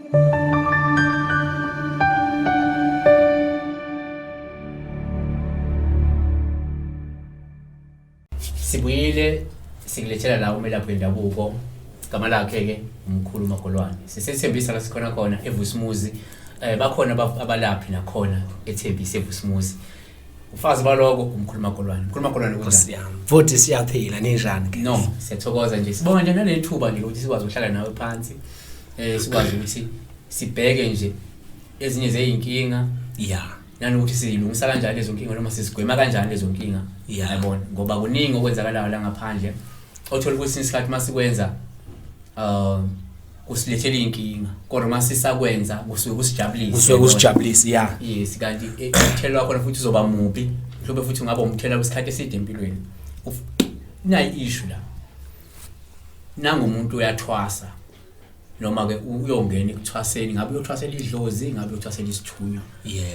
Sibuyile sikulethela la umelaphi wendabuko igama lakhe ke Mkhulu Magolwane. Sisethembisa la sikhona khona eVusumuzi bakhona abalaphi nakhona ethembisa eVusumuzi. Ufazi baloko uMkhulu Magolwane. Mkhulu Magolwane kunjani? Futhi siyaphila ninjani ke? No, siyathokoza nje. Sibonga nje nalethuba nje ukuthi sikwazi ukuhlala nawe phansi. Sikwazi ukuthi sibheke nje ezinye zeyinkinga. Yeah. Nanokuthi silungisa kanjani lezo nkinga noma sisigwema kanjani lezo nkinga. Yabona ngoba kuningi okwenzakalayo la ngaphandle othola ukuthi isikhathi masikwenza kusilethela inkinga kodwa masisakwenza kusuke kusijabulisa yeah. Yes, kanti umthelo wakho futhi uzoba mubi mhlawumbe futhi ungaba umthela wesikhathi eside empilweni. Nayi issue la nanga umuntu uyathwasa noma ke uyongena ekuthwaseni ngabe uyothwasela idlozi ngabe uyothwasela isithunywa.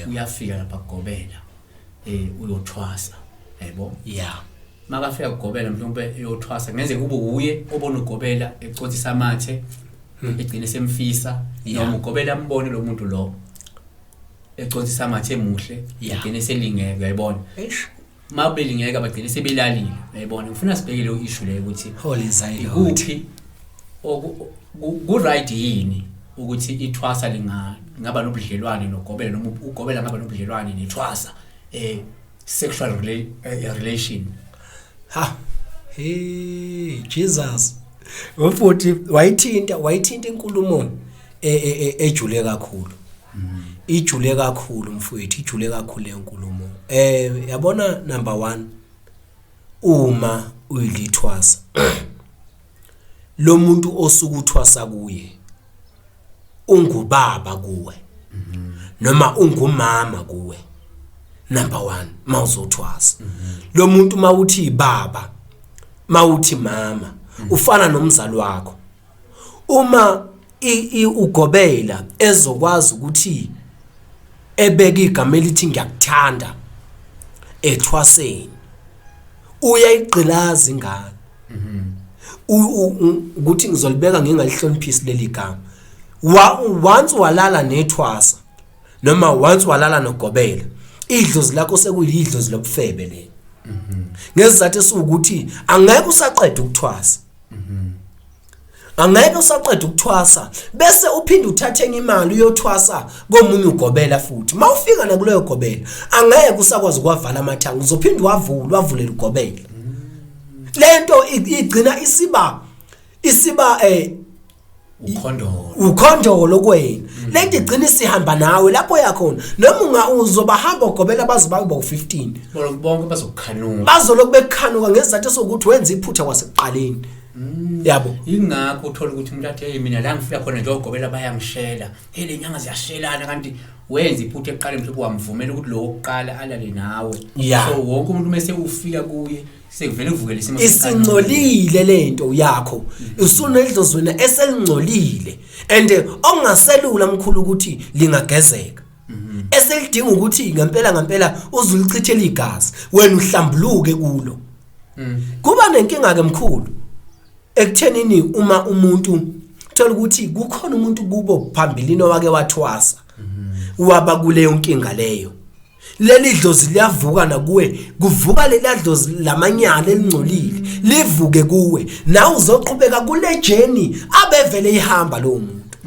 Uyafika lapha kuGobela uyothwasa yebo. Makafika kuGobela mhlawumbe uyothwasa ngeze kube uye obona uGobela ecothisa amathe egcine semfisa noma uGobela ambone lo muntu lo ecothisa amathe emuhle egcine selingeke yayibona. Mabelingeka bagcine sebelalile yayibona. Ngifuna sibheke lo issue le ukuthi holy side ukuthi ku right yini ukuthi ithwasa ngaba nobudlelwane noGobela noma uGobela ngaba nobudlelwane nethwasa sexual relation. Hey Jesus. Ufuthi wayithinta inkulumo ejule kakhulu. Ijule kakhulu mfowethu, ijule kakhulu lenkulumo. Yabona number 1 uma uyilithwasa lo muntu osukuthwasa kuye ungubaba kuwe noma ungumama kuwe. Number 1 mawuzothwasa lo muntu mawuthi baba mawuthi mama ufana nomzali wakho. Uma uGobela ezokwazi ukuthi ebeke igama elithi ngiyakuthanda ethwaseni uyayigqilaza ingane ukuthi ngizolibeka ngingalihloniphisi leli gama. Once walala nethwasa noma once walala noGobela idlozi lakho sekuyidlozi lobufebe leli. Ngesizathu esukuthi angeke usaqeda ukuthwasa. Angeke usaqeda ukuthwasa bese uphinde uthathe imali uyothwasa komunye uGobela futhi. Mawufika na kuleyo Gobela angeke usakwazi ukwavala amathanga uzophinda wavulela uGobela. Lento igcina isiba ukhondolo kwena. Lento igcina isihamba nawe lapho yakhona noma uzobahamba uGobela baziba u15 bonke bazokukhanuka bazoloku bekukhanuka ngesizathu sokuthi wenza iphutha kwasekuqaleni. Yabo ingakho uthola ukuthi umuntu athi mina la ngifika khona nje uGobela bayangishela le nyanga ziyashelana kanti wenza iphutha eqaleni mhlawumbe wamvumela ukuthi lo wokuqala alale nawe. So wonke umuntu mase ufika kuye sekuvele kuvukele isimo isingcolile lento yakho usunedlozi wena eselingcolile and ongaselula Mkhulu ukuthi lingagezeka. Eselidinga ukuthi ngempela uzulichithela igazi wena uhlambuluke kulo. Kuba nenkinga ke Mkhulu ekuthenini uma umuntu thola ukuthi kukhona umuntu kubo phambilini owake wathwasa waba kuleyo nkinga leyo. Leli dlozi liyavuka na kuwe kuvuka leladlozi lamanyala elingcolile livuke kuwe nawe uzoqhubeka kule journey abevele ihamba lo muntu.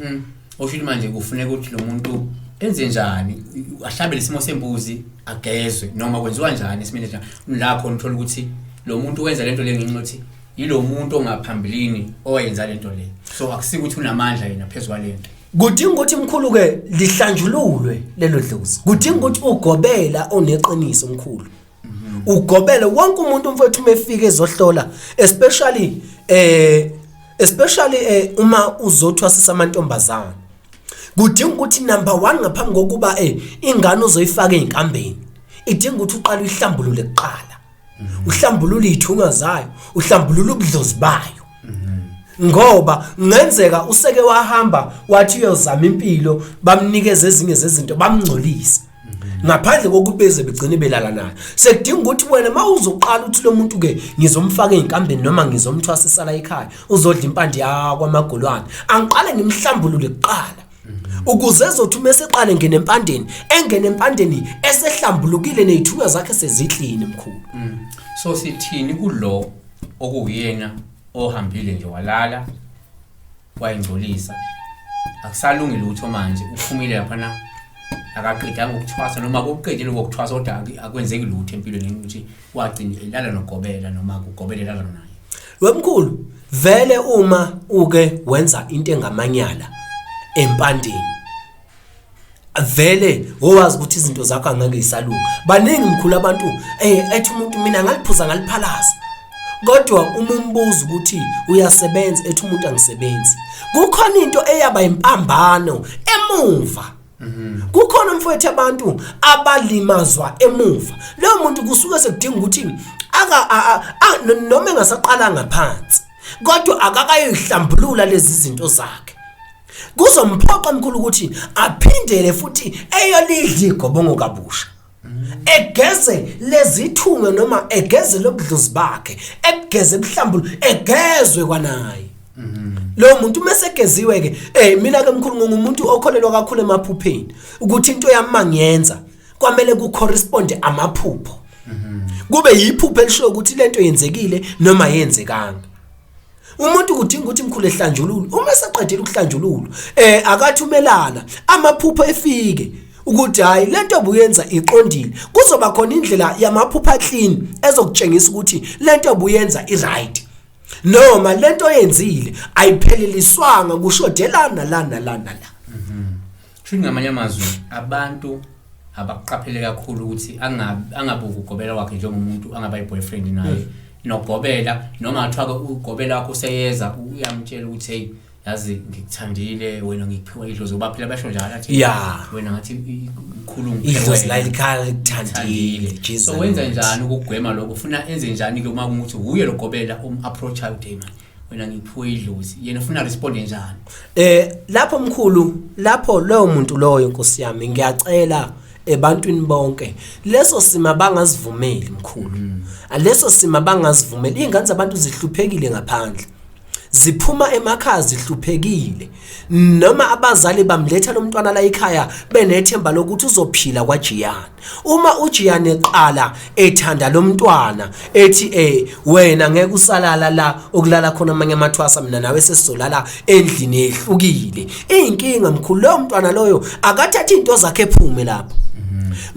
Oshilo manje kufuneka ukuthi lo muntu enze njani ahlabele isimo sembuzi agezwe noma kwenziwa njani esimene njani lapho uthola ukuthi lo muntu wenza lento le ngenxa ukuthi yilo muntu ongaphambilini oyenza lento le. So akusiki ukuthi unamandla yena phezulu kwalento. Kudinga ukuthi Mkhulu ke lihlanjululwe lelo dlozi. Kudinga ukuthi uGobela oneqiniso Mkhulu. uGobela wonke umuntu mfowethu mefika ezohlola especially uma uzothwasisa amantombazana. Kudinga ukuthi number 1 ngaphambi kokuba ingane uzoyifaka einkambeni idinga ukuthi uqale uyihlambulule kuqala. Uhlambulule izithunga zayo, uhlambulule ubudlozi bayo. Ngoba ngenzeka useke wahamba wathi uyozama impilo bamnikeze ezinye zezinto bamngcolisa. Ngaphandle kokuthi beze begcine belala naye. Sekudinga ukuthi wena mawuzoqala uthi lo muntu ke ngizomfaka einkambeni noma ngizomthwasisa la ekhaya uzodla impande yakwa Magolwane. Angiqale ngimhlambulule kuqala. ukuze ezothi meseqala engene empandeni esehlambulukile nezithunywa zakhe sezihlini mkhulu. So sithini kulo okuyena ohambile nje walala wayingcolisa akusalungi lutho manje uphumile lapha akaqedanga ukuthwasa noma kokuqedile ukuthwasa kodwa akwenzeki lutho empilweni ukuthi wagcina elala noGobela noma uGobela elala naye. Wemkhulu vele uma uke wenza into engamanyala empandeni vele owazi ukuthi izinto zakho angeke isalunga. Baningi mkhulu abantu ethi umuntu mina ngaliphuza ngaliphalaza kodwa uma umbuza ukuthi uyasebenza ethi umuntu angisebenzi kukhona into eyaba impambano emuva. Kukhona mfowethu abantu abalimazwa emuva lo muntu kusuke sekudinga ukuthi noma engasaqala ngaphansi kodwa akakayihlambulula lezi zinto zakhe kuzomphoqa mkhulu ukuthi aphindele futhi eyolidla igobongo kabusha egeze lezithunywa noma egeze lobudlozi bakhe egeze mhlawumbe egezwe kwanaye. Lo muntu mesegeziwe ke mina ke mkhulu ngumuntu okholelwa kakhulu emaphupheni ukuthi into yami mangiyenza kwamele ku correspond amaphupho kube yiphupho elisho ukuthi lento yenzekile noma yenzekanga. Umuntu kudinga ukuthi mkhulu ehlanjulule uma seqedile ukuhlanjulula akathumelana amaphupho efike ukuthi hayi lento obuyenza iqondile kuzoba khona indlela yamaphupho clean ezokutshengisa ukuthi lento obuyenza iright noma lento oyenzile ayipheleliswanga kushodelana la. Sho ngamanye amazwi abantu abaqaphele kakhulu ukuthi angabuka uGobela wakhe njengomuntu angaba boyfriend naye noGobela noma athiwa uGobela wakho useyeza uyamtshela ukuthi hey yazi ngikuthandile wena ngikuphiwa idlozi ngoba phela basho njalo athi wena ngathi ikhuluma idlozi la likhaya ngikuthandile Jesus. So wenza njani ukugwema lokho ufuna enze njani ke uma ukuthi uye loGobela approach out man wena ngiphiwe idlozi yena ufuna respond njani? Lapho mkhulu lapho lowo muntu loyo Nkosi yami ngiyacela ebantwini bonke leso sima bangazivumeli mkhulu leso sima bangazivumeli ingane zabantu zihluphekile ngaphandle ziphuma emakhaya zihluphekile noma abazali bamletha lo mntwana la ekhaya benethemba lokuthi uzophila kwaJiyani. Uma uJiyani eqala ethanda lo mntwana ethi wena ngeke usalala la okulala khona amanye amathwasa mina nawe sesizolala endlini ehlukile inkinga mkhulu lo mntwana loyo akathatha into zakhe ephume lapho.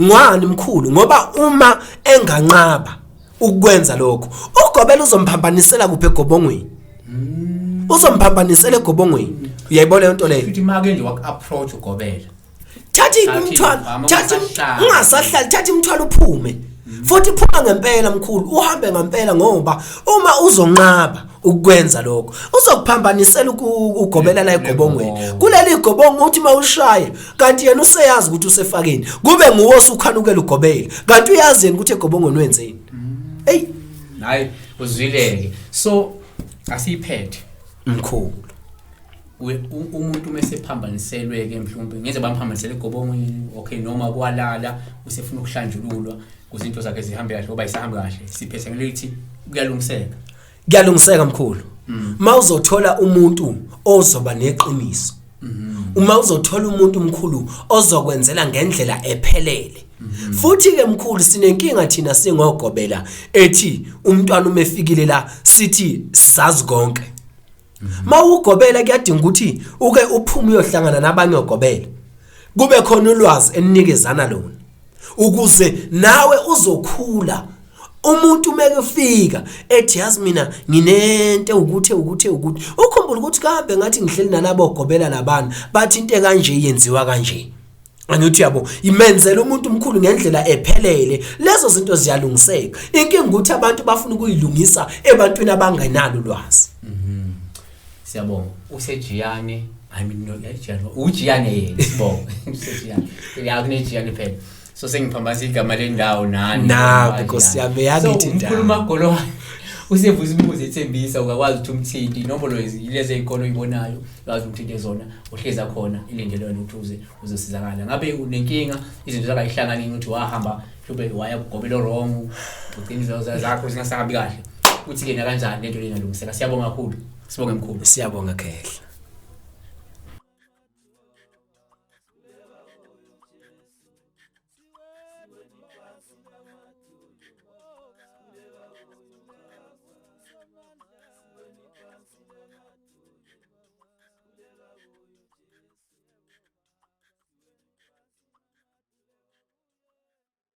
Ngwani mkhulu ngoba uma enganqaba ukwenza lokho uGobela uzomphambanisela kuphe egobongweni uzomphambanisela egobongweni. Uyayibona into leyo futhi make nje wak-approach uGobela thathi umthwalo thathi ungasahlali thathi umthwalo uphume futhi phuma ngempela mkhulu uhambe ngempela ngoba uma uzonqaba ukwenza lokho uzokuphambanisela uGobela la egobongweni kuleli igobongo uthi mawushaya kanti yena useyazi ukuthi usefakeni kube nguwe osukhanukela uGobela kanti uyazeni ukuthi egobongweni wenzeni. Hey hayi uzwileke so asiphethe mkhulu umuntu mesephambanisele ke mhlawumbe ngeze bamphambanisele egobongweni okay noma kwalala usefuna ukuhlanjululwa kuzinto zakhe zihambe kahle ngoba isahamba kahle siphethe ngelithi kuyalungiseka mkhulu mawuzothola umuntu ozoba neqiniso uma uzothola umuntu mkhulu ozokwenzela ngendlela ephelele futhi ke mkhulu sinenkinga thina singoGobela ethi umntwana umefikile la sithi sazi konke. Mawugobela kuyadinga ukuthi uke uphume uyohlangana nabanye oGobela kube khona ulwazi enikezana lona ukuze nawe uzokhula umuntu mekufika ethi yazi mina nginento ukuthi ukhumbula ukuthi kahambe ngathi ngihleli nalabo oGobela labana bathi into kanje iyenziwa kanje angithi yabo imenzela umuntu omkhulu ngendlela ephelele lezo zinto ziyalungiseka. Inkinga ukuthi abantu bafuna ukuyilungisa ebantwini abangenalo ulwazi. Siyabonga useJiyani I mean no uJiyani yena sibonga useJiyani yakunejiyani phela so sengiphambaza igama lendawo nani because yabe yakithi Mkhulu Magolwane usevuza imibuzo ethembisa ukakwazi ukuthi umthindi inombolo ileze ikolo uyibonayo wazi umthindi ezona uhleza khona ilindelwe ukuthi uzosizakala ngabe unenkinga izinto zakayihlanganini ukuthi wahamba mhlawumbe waya kuGobela wrong uqiniso zakho zingasahambi kahle uthi ke na kanjani lento lena lungiseka. Siyabonga kakhulu sibonge mkhulu. Siyabonga khehla.